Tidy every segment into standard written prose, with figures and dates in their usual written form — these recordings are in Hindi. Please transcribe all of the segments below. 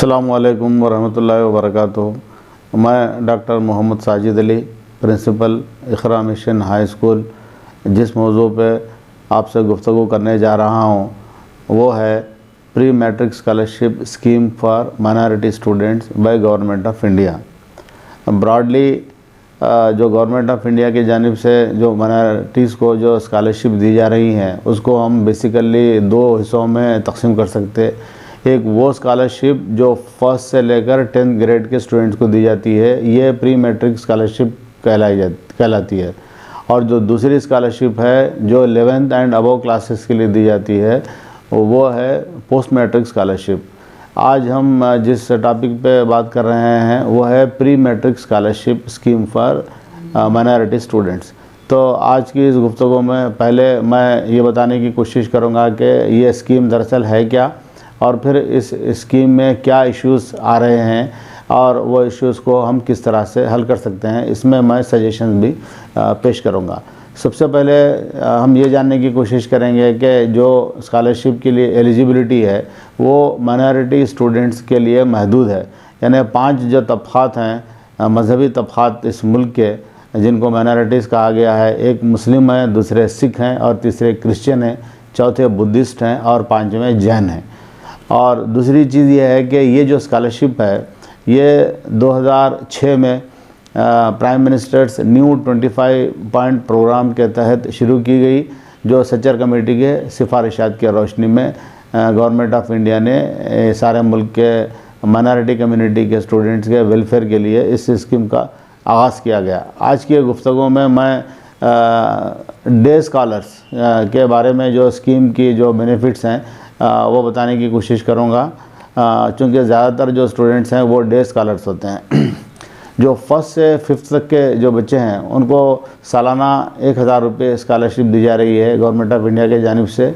अस्सलामुअलैकुम वरहमतुल्लाहि वबरकातुहू। मैं doctor Mohammad Sajid Ali, principal Iqra mission high school, जिस मौजू पे आपसे गुफ्तगू करने जा रहा हूँ वो है pre matric scholarship scheme for minority students by government of India. Broadly जो गवर्नमेंट ऑफ इंडिया की जानिब से जो माइनॉरिटीज़ को जो स्कॉलरशिप दी जा रही हैं उसको हम बेसिकली दो हिस्सों में तकसीम कर सकते हैं। एक वो स्कॉलरशिप जो फर्स्ट से लेकर 10th ग्रेड के स्टूडेंट्स को दी जाती है, ये प्री मैट्रिक स्कॉलरशिप कहलाती है। और जो दूसरी स्कॉलरशिप है जो 11th एंड अबव क्लासेस के लिए दी जाती है वो है पोस्ट मैट्रिक स्कॉलरशिप। आज हम जिस टॉपिक पे बात कर रहे हैं वो है pre matric scholarship scheme for minority students. तो आज की इस गुफ्तगू में पहले मैं ये बताने की कोशिश करूँगा कि ये स्कीम दरअसल है क्या, और फिर इस स्कीम में क्या इश्यूज़ आ रहे हैं और वो इश्यूज़ को हम किस तरह से हल कर सकते हैं, इसमें मैं सजेशन भी पेश करूँगा। सबसे पहले हम ये जानने की कोशिश करेंगे कि जो स्कॉलरशिप के लिए एलिजिबिलिटी है वो माइनॉरिटी स्टूडेंट्स के लिए महदूद है। यानी 5 जो तबक़ात हैं, मजहबी तबक़ात इस मुल्क के, जिनको माइनॉरिटीज़ कहा गया है, एक मुस्लिम हैं, दूसरे सिख हैं और तीसरे क्रिश्चियन हैं, चौथे बुद्धिस्ट हैं और 5वें जैन हैं। और दूसरी चीज़ ये है कि ये जो स्कॉलरशिप है ये 2006 में prime ministers new 25 point programme के तहत शुरू की गई, जो सच्चर कमेटी के सिफारिशात की रोशनी में गवर्नमेंट ऑफ इंडिया ने सारे मुल्क के माइनॉरिटी कम्युनिटी के स्टूडेंट्स के वेलफेयर के लिए इस स्कीम का आगाज़ किया गया। आज की गुफ्तगू में मैं डे स्कॉलर्स के बारे में जो स्कीम की जो बेनिफिट्स हैं वो बताने की कोशिश करूँगा, चूँकि ज़्यादातर जो स्टूडेंट्स हैं वो डे स्कॉलर्स होते हैं। जो फर्स्ट से 5th तक के जो बच्चे हैं उनको सालाना 1000 रुपये स्कॉलरशिप दी जा रही है गवर्नमेंट ऑफ इंडिया की जानिब से।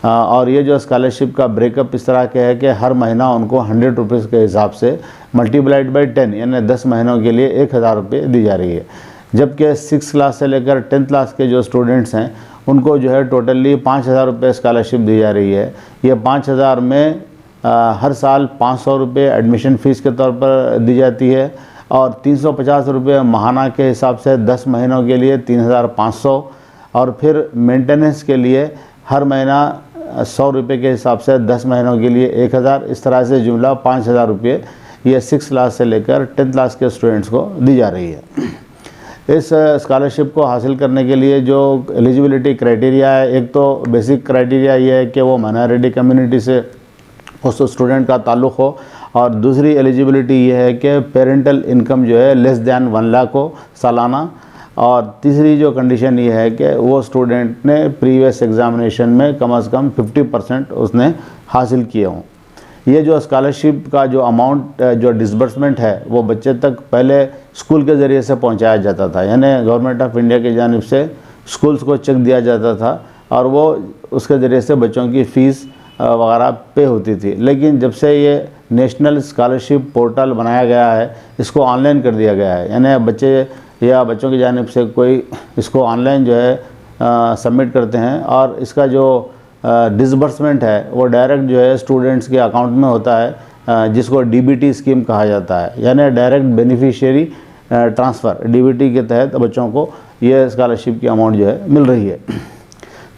और ये जो स्कॉलरशिप का ब्रेकअप इस तरह के है कि हर महीना उनको 100 रुपीज़ के हिसाब से मल्टीप्लाइड बाई 10 यानी 10 महीनों के लिए 1000 रुपये दी जा रही है। जबकि 6th क्लास से लेकर 10th क्लास के जो स्टूडेंट्स हैं उनको जो है टोटली 5000 रुपये स्कॉलरशिप दी जा रही है। ये 5000 में हर साल 500 रुपये एडमिशन फ़ीस के तौर पर दी जाती है और 350 रुपये माहाना के हिसाब से 10 महीनों के लिए 3500, और फिर मेंटेनेंस के लिए हर महीना 100 रुपये के हिसाब से 10 महीनों के लिए 1000। इस तरह से जुमला 5000 रुपये ये 6th क्लास से लेकर 10th क्लास के स्टूडेंट्स को दी जा रही है। इस स्कॉलरशिप को हासिल करने के लिए जो एलिजिबिलिटी क्राइटेरिया है, एक तो बेसिक क्राइटेरिया ये है कि वो माइनॉरिटी कम्युनिटी से उस स्टूडेंट का ताल्लुक़ हो, और दूसरी एलिजिबिलिटी ये है कि पेरेंटल इनकम जो है लेस दैन 1 लाख हो सालाना, और तीसरी जो कंडीशन ये है कि वो स्टूडेंट ने प्रीवियस एग्ज़ामिनेशन में कम से कम 50% उसने हासिल किए हों। ये जो स्कॉलरशिप का जो अमाउंट जो डिसबर्समेंट है वो बच्चे तक पहले स्कूल के ज़रिए से पहुंचाया जाता था, यानी गवर्नमेंट ऑफ इंडिया की जानिब से स्कूल्स को चेक दिया जाता था और वो उसके ज़रिए से बच्चों की फ़ीस वगैरह पे होती थी। लेकिन जब से ये नेशनल स्कॉलरशिप पोर्टल बनाया गया है, इसको ऑनलाइन कर दिया गया है, यानी बच्चे या बच्चों की जानिब से कोई इसको ऑनलाइन जो है सबमिट करते हैं और इसका जो डिसबर्समेंट है वो डायरेक्ट जो है स्टूडेंट्स के अकाउंट में होता है, जिसको डीबीटी स्कीम कहा जाता है, यानी डायरेक्ट बेनिफिशियरी ट्रांसफ़र। डीबीटी के तहत बच्चों को ये स्कॉलरशिप की अमाउंट जो है मिल रही है।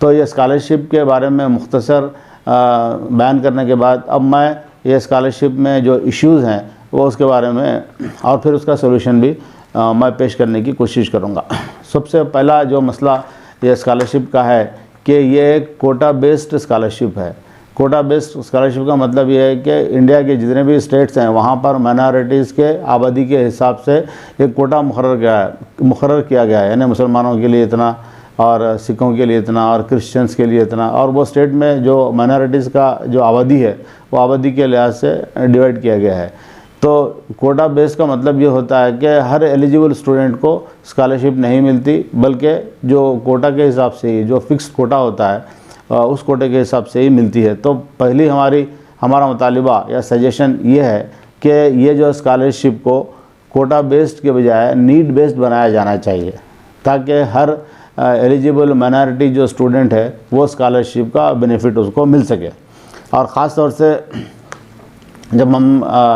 तो ये स्कॉलरशिप के बारे में मुख्तसर बयान करने के बाद अब मैं ये स्कॉलरशिप में जो इश्यूज़ हैं वो उसके बारे में और फिर उसका सोल्यूशन भी मैं पेश करने की कोशिश करूँगा। सबसे पहला जो मसला ये स्कॉलरशिप का है कि ये एक कोटा बेस्ड स्कॉलरशिप है। कोटा बेस्ड स्कॉलरशिप का मतलब ये है कि इंडिया के जितने भी स्टेट्स हैं वहाँ पर माइनॉरिटीज़ के आबादी के हिसाब से एक कोटा मुकर्रर किया गया है, यानी मुसलमानों के लिए इतना और सिखों के लिए इतना और क्रिश्चियंस के लिए इतना, और वो स्टेट में जो माइनॉरिटीज़ का जो आबादी है वो आबादी के लिहाज से डिवाइड किया गया है। तो कोटा बेस का मतलब ये होता है कि हर एलिजिबल स्टूडेंट को स्कॉलरशिप नहीं मिलती, बल्कि जो कोटा के हिसाब से ही जो फिक्स्ड कोटा होता है उस कोटे के हिसाब से ही मिलती है। तो पहली हमारा मुतालिबा या सजेशन ये है कि ये जो स्कॉलरशिप को कोटा बेस्ड के बजाय नीड बेस्ड बनाया जाना चाहिए, ताकि हर एलिजिबल माइनॉरिटी जो स्टूडेंट है वो स्कॉलरशिप का बेनिफिट उसको मिल सके। और ख़ास तौर से जब हम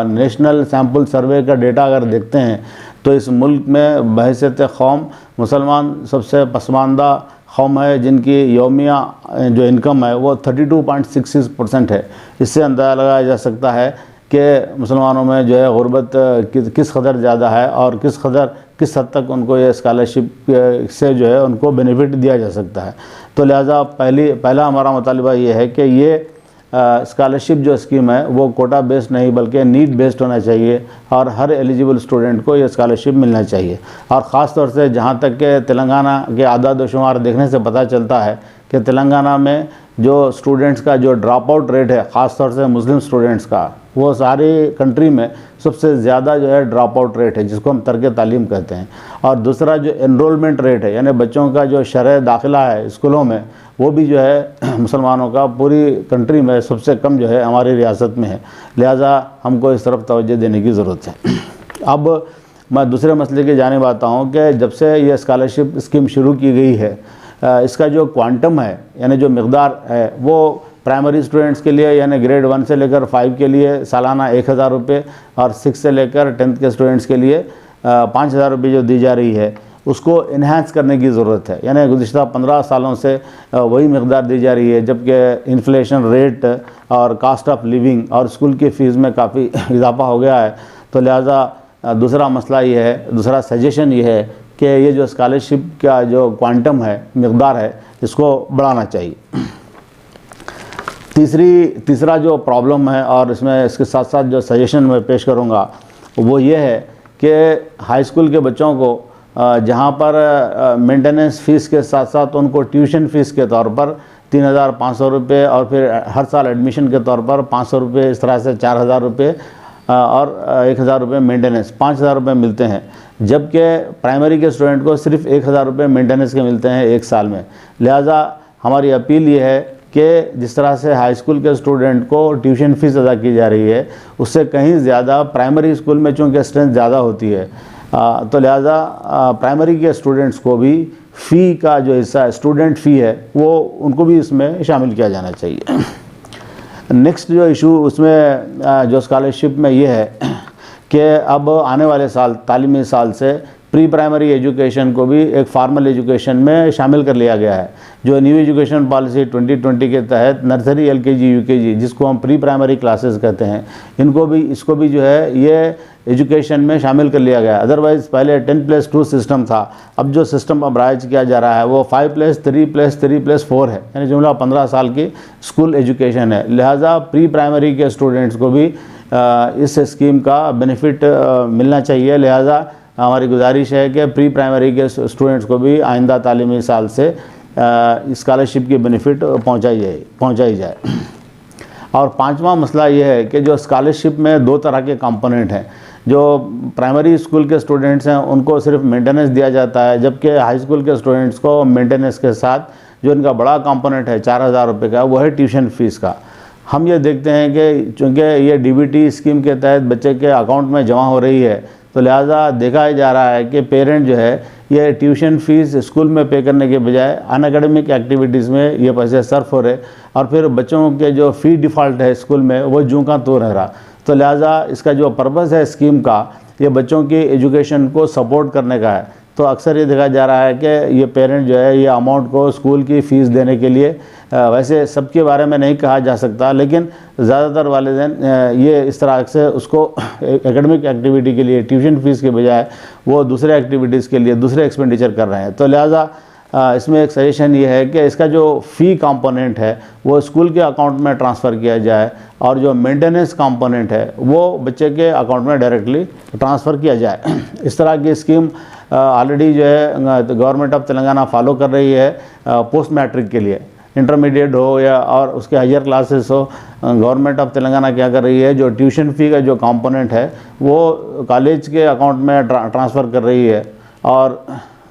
नेशनल सैम्पल सर्वे का डेटा अगर देखते हैं तो इस मुल्क में बहैसियत कौम मुसलमान सबसे पसमानदा कौम है, जिनकी यौमिया जो इनकम है वो 32.66% है। इससे अंदाज़ा लगाया जा सकता है कि मुसलमानों में जो है गुरबत किस कदर ज़्यादा है और किस हद तक उनको ये स्कॉलरशिप से जो है उनको बेनिफिट दिया जा सकता है। तो लिहाजा पहला हमारा मुतालिबा ये है कि ये स्कॉलरशिप जो स्कीम है वो कोटा बेस्ड नहीं बल्कि नीड बेस्ड होना चाहिए और हर एलिजिबल स्टूडेंट को ये स्कॉलरशिप मिलना चाहिए। और ख़ास तौर से जहाँ तक के तेलंगाना के आदाद व शुमार देखने से पता चलता है कि तेलंगाना में जो स्टूडेंट्स का जो ड्रॉप आउट रेट है, ख़ास तौर से मुस्लिम स्टूडेंट्स का, वो सारी कंट्री में सबसे ज़्यादा जो है ड्रॉप आउट रेट है, जिसको हम तर्क तालीम कहते हैं। और दूसरा जो एनरोलमेंट रेट है, यानी बच्चों का जो शरह दाखिला है स्कूलों में, वो भी जो है मुसलमानों का पूरी कंट्री में सबसे कम जो है हमारी रियासत में है। लिहाजा हमको इस तरफ तवज्जो देने की ज़रूरत है। अब मैं दूसरे मसले की जानिब आता हूँ कि जब से ये स्कॉलरशिप स्कीम शुरू की गई है, इसका जो क्वांटम है यानी जो मकदार है वो प्राइमरी स्टूडेंट्स के लिए यानी ग्रेड 1 से लेकर 5 के लिए सालाना 1000 रुपये और 6 से लेकर 10th के स्टूडेंट्स के लिए 5000 रुपये जो दी जा रही है उसको इन्हांस करने की ज़रूरत है। यानी गुज़िश्ता 15 सालों से वही मकदार दी जा रही है, जबकि इन्फ्लेशन रेट और कास्ट ऑफ लिविंग और स्कूल की फ़ीस में काफ़ी इजाफा हो गया है। तो लिहाजा दूसरा मसला ये है, दूसरा सजेशन ये है कि ये जो स्कॉलरशिप का जो क्वांटम है, मकदार है, इसको बढ़ाना चाहिए। तीसरा जो प्रॉब्लम है और इसमें इसके साथ साथ जो सजेशन मैं पेश करूँगा वो ये है कि हाई स्कूल के बच्चों को जहाँ पर मेंटेनेंस फ़ीस के साथ साथ उनको ट्यूशन फ़ीस के तौर पर 3500 रुपये और फिर हर साल एडमिशन के तौर पर 500 रुपये, इस तरह से 4000 रुपये और 1000 रुपये मेंटेनेंस, 5000 रुपये मिलते हैं। जबकि प्राइमरी के स्टूडेंट को सिर्फ 1000 रुपये मेंटेनेंस के मिलते हैं एक साल में। लिहाजा हमारी अपील ये है कि जिस तरह से हाई स्कूल के स्टूडेंट को ट्यूशन फ़ीस अदा की जा रही है, उससे कहीं ज़्यादा प्राइमरी स्कूल में चूँकि स्ट्रेंथ ज़्यादा होती है, तो लिहाजा प्राइमरी के स्टूडेंट्स को भी फ़ी का जो हिस्सा स्टूडेंट फ़ी है वो उनको भी इसमें शामिल किया जाना चाहिए। नेक्स्ट जो इशू उसमें जो स्कॉलरशिप में ये है कि अब आने वाले साल तालीमी साल से प्री प्राइमरी एजुकेशन को भी एक फार्मल एजुकेशन में शामिल कर लिया गया है। जो न्यू एजुकेशन पॉलिसी 2020 के तहत नर्सरी, LKG, UKG, जिसको हम प्री प्राइमरी क्लासेस कहते हैं, इसको भी जो है ये एजुकेशन में शामिल कर लिया गया। अदरवाइज़ पहले 10+2 सिस्टम था, अब जो सिस्टम अब राइज किया जा रहा है वो 5+3+3+4 है, यानी जुमला 15 साल की स्कूल एजुकेशन है। लिहाजा प्री प्राइमरी के स्टूडेंट्स को भी इस स्कीम का बेनिफिट मिलना चाहिए। लिहाजा हमारी गुजारिश है कि प्री प्राइमरी के स्टूडेंट्स को भी आइंदा तालीमी साल से स्कॉलरशिप की बेनिफिट पहुंचाई जाए। और पांचवा मसला ये है कि जो स्कॉलरशिप में दो तरह के कंपोनेंट हैं। जो प्राइमरी स्कूल के स्टूडेंट्स हैं उनको सिर्फ मेंटेनेंस दिया जाता है, जबकि हाई स्कूल के स्टूडेंट्स को मेंटेनेंस के साथ जो इनका बड़ा कंपोनेंट है 4000 रुपये का, वो है ट्यूशन फ़ीस का। हम ये देखते हैं कि चूँकि ये DBT स्कीम के तहत बच्चे के अकाउंट में जमा हो रही है, तो लिहाजा देखा जा रहा है कि पेरेंट जो है ये ट्यूशन फ़ीस स्कूल में पे करने के बजाय अनएकेडमिक एक्टिविटीज़ में ये पैसे सर्फ हो रहे और फिर बच्चों के जो फ़ी डिफ़ॉल्ट है स्कूल में वो जूँ का तो रह रहा। तो लिहाजा इसका जो पर्पज़ है स्कीम का, ये बच्चों की एजुकेशन को सपोर्ट करने का है। तो अक्सर ये देखा जा रहा है कि ये पेरेंट जो है ये अमाउंट को स्कूल की फ़ीस देने के लिए, वैसे सबके बारे में नहीं कहा जा सकता, लेकिन ज़्यादातर वालिदैन ये इस तरह से उसको एकेडमिक एक्टिविटी के लिए ट्यूशन फ़ीस के बजाय वो दूसरे एक्टिविटीज़ के लिए दूसरे एक्सपेंडिचर कर रहे हैं। तो लिहाजा इसमें एक सजेशन ये है कि इसका जो फ़ी कंपोनेंट है वो स्कूल के अकाउंट में ट्रांसफ़र किया जाए और जो मेंटेनेंस कंपोनेंट है वो बच्चे के अकाउंट में डायरेक्टली ट्रांसफ़र किया जाए। इस तरह की स्कीम ऑलरेडी जो है गवर्नमेंट ऑफ तेलंगाना फॉलो कर रही है पोस्ट मैट्रिक के लिए, इंटरमीडिएट हो या और उसके हायर क्लासेस हो। गवर्नमेंट ऑफ तेलंगाना क्या कर रही है, जो ट्यूशन फ़ी का जो कंपोनेंट है वो कॉलेज के अकाउंट में ट्रांसफ़र कर रही है और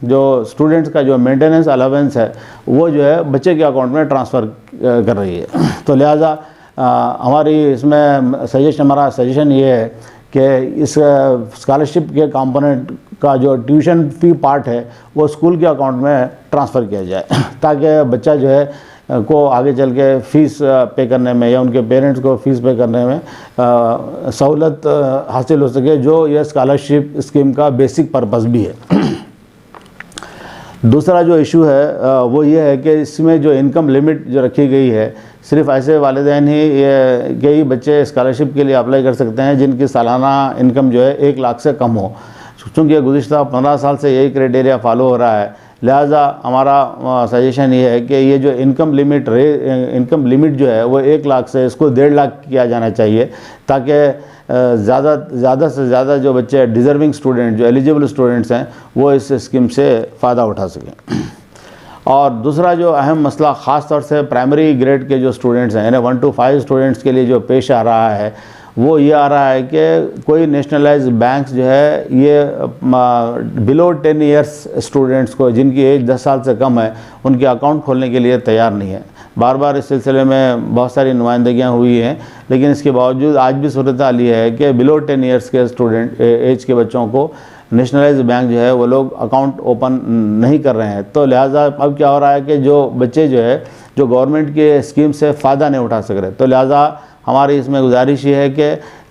जो स्टूडेंट्स का जो मेंटेनेंस अलावेंस है वो जो है बच्चे के अकाउंट में ट्रांसफ़र कर रही है। तो लिहाजा हमारा सजेशन ये है कि इस स्कॉलरशिप के कंपोनेंट का जो ट्यूशन फ़ी पार्ट है वो स्कूल के अकाउंट में ट्रांसफ़र किया जाए ताकि बच्चा जो है को आगे चल के फ़ीस पे करने में या उनके पेरेंट्स को फ़ीस पे करने में सहूलत हासिल हो सके, जो यह स्कॉलरशिप स्कीम का बेसिक पर्पस भी है। दूसरा जो इशू है वो ये है कि इसमें जो इनकम लिमिट जो रखी गई है, सिर्फ ऐसे वालिदैन ही कई बच्चे स्कॉलरशिप के लिए अप्लाई कर सकते हैं जिनकी सालाना इनकम जो है 1 लाख से कम हो। चूँकि गुज़िश्ता 15 साल से यही क्राइटेरिया फॉलो हो रहा है, लिहाजा हमारा सजेशन ये है कि ये जो इनकम लिमिट जो है वो 1 लाख से इसको 1.5 लाख किया जाना चाहिए, ताकि ज़्यादा से ज़्यादा जो बच्चे डिज़र्विंग स्टूडेंट, जो एलिजिबल स्टूडेंट्स हैं, वो इस स्कीम से फ़ायदा उठा सकें। और दूसरा जो अहम मसला ख़ास तौर से प्राइमरी ग्रेड के जो स्टूडेंट्स हैं, यानी 1 to 5 स्टूडेंट्स के लिए जो पेश आ रहा है, वो ये आ रहा है कि कोई नेशनलाइज्ड बैंक्स जो है ये बिलो 10 ईयर्स स्टूडेंट्स को, जिनकी एज 10 साल से कम है, उनके अकाउंट खोलने के लिए तैयार नहीं है। बार बार इस सिलसिले में बहुत सारी नुमाइंदगियाँ हुई हैं, लेकिन इसके बावजूद आज भी सूरत हाल ये है कि बिलो 10 ईयर्स के स्टूडेंट एज के बच्चों को नेशनलाइज्ड बैंक जो है वो लोग अकाउंट ओपन नहीं कर रहे हैं। तो लिहाजा अब क्या हो रहा है कि जो बच्चे जो है जो गवर्नमेंट के स्कीम से फ़ायदा नहीं उठा सक रहे, तो लिहाजा हमारी इसमें गुजारिश ये है कि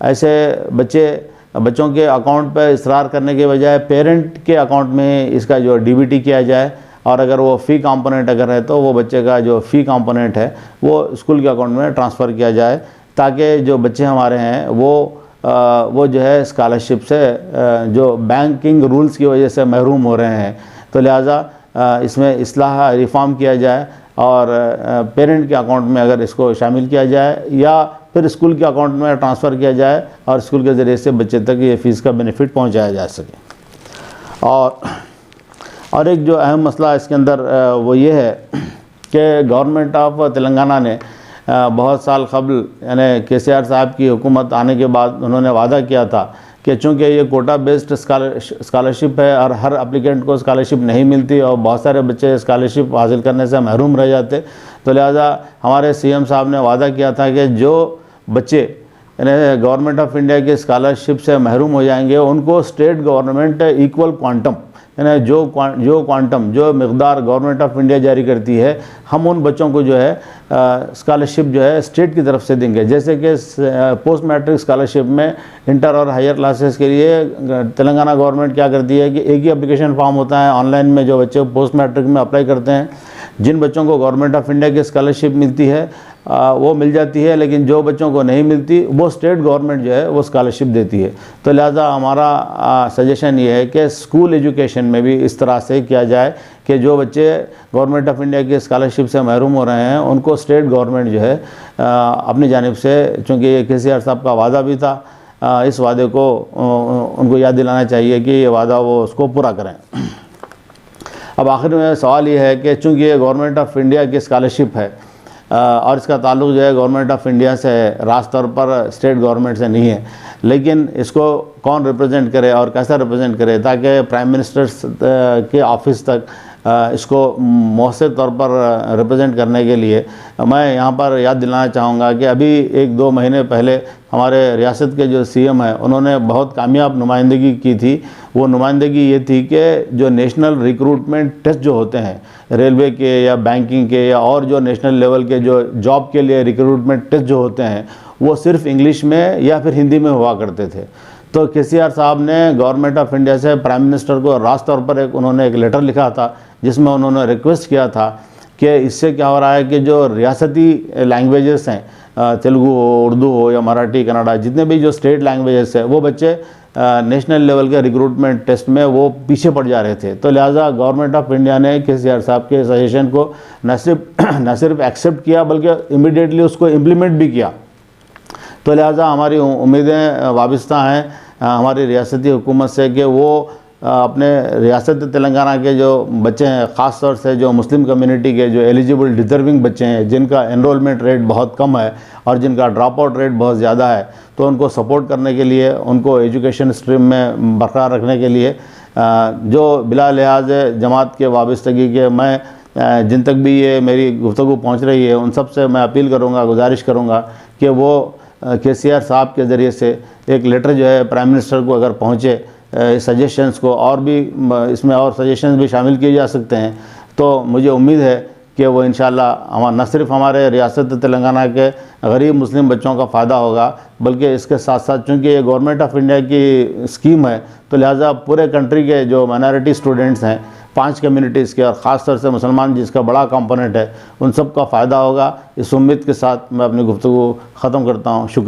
ऐसे बच्चों के अकाउंट पर इसरार करने के बजाय पेरेंट के अकाउंट में इसका जो डीबीटी किया जाए, और अगर वो फ़ी कंपोनेंट अगर है तो वो बच्चे का जो फ़ी कंपोनेंट है वो स्कूल के अकाउंट में ट्रांसफ़र किया जाए, ताकि जो बच्चे हमारे हैं वो जो है स्कॉलरशिप से जो बैंकिंग रूल्स की वजह से महरूम हो रहे हैं, तो लिहाजा इसमें इस्लाह रिफॉर्म किया जाए और पेरेंट के अकाउंट में अगर इसको शामिल किया जाए या फिर स्कूल के अकाउंट में ट्रांसफ़र किया जाए और स्कूल के ज़रिए से बच्चे तक ये फ़ीस का बेनिफिट पहुंचाया जा सके। और एक जो अहम मसला इसके अंदर वो ये है कि गवर्नमेंट ऑफ तेलंगाना ने बहुत साल कबल, यानी केसीआर साहब की हुकूमत आने के बाद, उन्होंने वादा किया था कि चूँकि ये कोटा बेस्ड स्कॉलरशिप है और हर एप्लीकेंट को स्कॉलरशिप नहीं मिलती और बहुत सारे बच्चे स्कॉलरशिप हासिल करने से महरूम रह जाते, तो लिहाजा हमारे सीएम साहब ने वादा किया था कि जो बच्चे यानी गवर्नमेंट ऑफ इंडिया की स्कॉलरशिप से महरूम हो जाएंगे, उनको स्टेट गवर्नमेंट इक्वल क्वांटम, यानी जो मकदार गवर्नमेंट ऑफ इंडिया जारी करती है, हम उन बच्चों को जो है स्कॉलरशिप जो है स्टेट की तरफ से देंगे। जैसे कि पोस्ट मैट्रिक स्कॉलरशिप में इंटर और हायर क्लासेस के लिए तेलंगाना गवर्नमेंट क्या करती है कि एक ही एप्लीकेशन फॉर्म होता है ऑनलाइन में, जो बच्चे पोस्ट मैट्रिक में अप्लाई करते हैं, जिन बच्चों को गवर्नमेंट ऑफ इंडिया की स्कॉलरशिप मिलती है वो मिल जाती है, लेकिन जो बच्चों को नहीं मिलती वो स्टेट गवर्नमेंट जो है वो स्कॉलरशिप देती है। तो लिहाजा हमारा सजेशन ये है कि स्कूल एजुकेशन में भी इस तरह से किया जाए कि जो बच्चे गवर्नमेंट ऑफ इंडिया की स्कॉलरशिप से महरूम हो रहे हैं, उनको स्टेट गवर्नमेंट जो है अपनी जानिब से, चूँकि ये केसीआर साहब का वादा भी था, इस वादे को उनको याद दिलाना चाहिए कि ये वादा वो उसको पूरा करें। अब आखिर में सवाल ये है कि चूँकि ये गवर्नमेंट ऑफ इंडिया की स्कॉलरशिप है और इसका ताल्लुक़ जो है गवर्नमेंट ऑफ इंडिया से है, रास्त तौर पर स्टेट गवर्नमेंट से नहीं है, लेकिन इसको कौन रिप्रेजेंट करे और कैसा रिप्रेजेंट करे, ताकि प्राइम मिनिस्टर्स के ऑफिस तक इसको मौसर तौर पर रिप्रेजेंट करने के लिए मैं यहाँ पर याद दिलाना चाहूँगा कि अभी 1-2 महीने पहले हमारे रियासत के जो सीएम हैं, उन्होंने बहुत कामयाब नुमाइंदगी की थी। वो नुमाइंदगी ये थी कि जो नेशनल रिक्रूटमेंट टेस्ट जो होते हैं रेलवे के या बैंकिंग के या और जो नेशनल लेवल के जो जॉब के लिए रिक्रूटमेंट टेस्ट जो होते हैं, वो सिर्फ इंग्लिश में या फिर हिंदी में हुआ करते थे। तो केसीआर साहब ने गवर्नमेंट ऑफ इंडिया से प्राइम मिनिस्टर को रास्त तौर पर उन्होंने एक लेटर लिखा था, जिसमें उन्होंने रिक्वेस्ट किया था कि इससे क्या हो रहा है कि जो रियासती लैंग्वेजेस हैं, तेलुगु हो, उर्दू हो या मराठी, कन्नड़ा, जितने भी जो स्टेट लैंग्वेजेस हैं, वो बच्चे नेशनल लेवल के रिक्रूटमेंट टेस्ट में वो पीछे पड़ जा रहे थे। तो लिहाजा गवर्नमेंट ऑफ इंडिया ने केसीआर साहब के सजेशन को न सिर्फ एक्सेप्ट किया बल्कि इमीडिएटली उसको इम्प्लीमेंट भी किया। तो लिहाजा हमारी उम्मीदें वाबस्ता हैं हमारी रियासती हुकूमत से कि वो अपने रियासत तेलंगाना के जो बच्चे हैं, ख़ास तौर से जो मुस्लिम कम्युनिटी के जो एलिजिबल डिज़र्विंग बच्चे हैं, जिनका एनरोलमेंट रेट बहुत कम है और जिनका ड्रॉप आउट रेट बहुत ज़्यादा है, तो उनको सपोर्ट करने के लिए, उनको एजुकेशन स्ट्रीम में बरकरार रखने के लिए जो बिला लिहाज जमात के वाबस्तगी के मैं जिन तक भी ये मेरी गुफ्तगू पहुँच रही है, उन सब से मैं अपील करूँगा, गुजारिश करूँगा कि वो केसीआर साहब के ज़रिए से एक लेटर जो है प्राइम मिनिस्टर को अगर पहुँचे सजेशंस को, और भी इसमें और सजेशंस भी शामिल किए जा सकते हैं, तो मुझे उम्मीद है कि वो इंशाअल्लाह न सिर्फ हमारे रियासत तेलंगाना के गरीब मुस्लिम बच्चों का फ़ायदा होगा, बल्कि इसके साथ साथ चूँकि ये गवर्नमेंट ऑफ इंडिया की स्कीम है, तो लिहाजा पूरे कंट्री के जो माइनॉरिटी स्टूडेंट्स हैं 5 कम्युनिटीज़ के, और ख़ास तौर से मुसलमान जिसका बड़ा कंपोनेंट है, उन सब का फ़ायदा होगा। इस उम्मीद के साथ मैं अपनी गुफ्तगू ख़त्म करता हूँ। शुक्रिया।